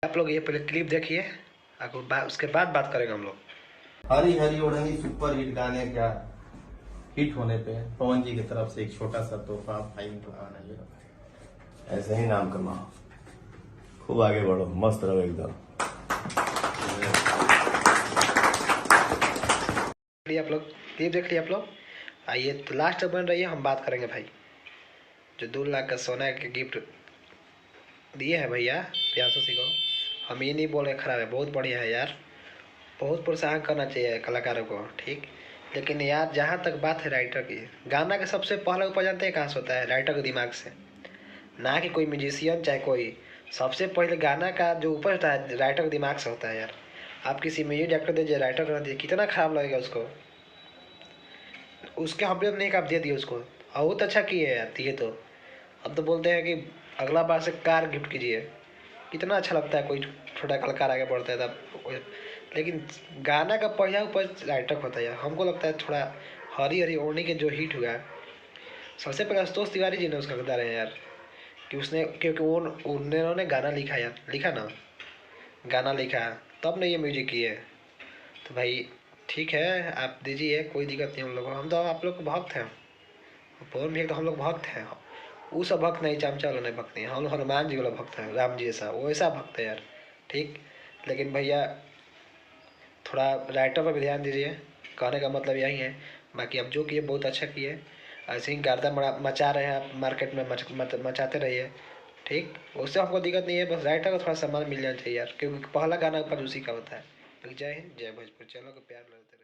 आप लोग ये पहले क्लिप देखिए, उसके बाद बात करेंगे हम लोग। हरी हरी ओढ़नी सुपर हिट गाने का हिट होने पे पवन जी की तरफ से एक छोटा सा तोहफा भाई बनाना ये ऐसे ही नाम कमाओ, खूब आगे बढ़ो, मस्त रहो एकदम। आप लोग क्लिप देख लिए आप लोग। आइए तो लास्ट तक बन रही है, हम बात करेंगे भाई। जो 2 लाख का सोना के गिफ्ट दिए हैं भैया प्रियांशु सिंह को, हम ये नहीं बोल रहे खराब है, बहुत बढ़िया है यार। बहुत प्रोत्साहन करना चाहिए कलाकारों को, ठीक। लेकिन यार जहाँ तक बात है राइटर की, गाना का सबसे पहला ऊपर जानते हैं कहाँ से होता है? राइटर के दिमाग से, ना कि कोई म्यूजिशियन चाहे कोई। सबसे पहले गाना का जो ऊपर होता है राइटर के दिमाग से होता है यार। आप किसी म्यूजिक डायरेक्टर दीजिए, राइटर कर दीजिए, कितना खराब लगेगा उसको। उसके हम भी नहीं आप दे दिए उसको, बहुत अच्छा किए यार दिए तो। अब तो बोलते हैं कि अगला बार से कार गिफ्ट कीजिए। कितना अच्छा लगता है कोई छोटा कलाकार आगे बढ़ता है तब। लेकिन गाना का पहला ऊपर राइटर होता है यार। हमको लगता है थोड़ा हरी हरी ओढ़नी के जो हिट हुआ, सबसे पहले आशुतोष तिवारी जी ने उसका किरदार है यार। कि उसने, क्योंकि वो उन्होंने गाना लिखा यार, लिखा ना, गाना लिखा तब ने ये म्यूजिक किए। तो भाई ठीक है, आप दीजिए, कोई दिक्कत नहीं। हम लोग, हम तो आप लोग के भक्त हैं। पवन भैया तो हम लोग भक्त हैं। वो सब भक्त नहीं, चमचा वाला नहीं भक्त नहीं, हम हनुमान जी वाला भक्त है, राम जी जैसा वैसा भक्त है यार, ठीक। लेकिन भैया थोड़ा राइटर पर भी ध्यान दीजिए, कहने का मतलब यही है। बाकी अब जो किए बहुत अच्छा किए, ऐसे ही गर्दा मचा रहे हैं आप मार्केट में, मचाते रहिए, ठीक। उससे हमको दिक्कत नहीं है, बस राइटर को थोड़ा सम्मान मिल जाना चाहिए यार, क्योंकि पहला गाना ऊपर उसी का होता है। जय हिंद, जय भोजपुर। चलो प्यार लगते रहे।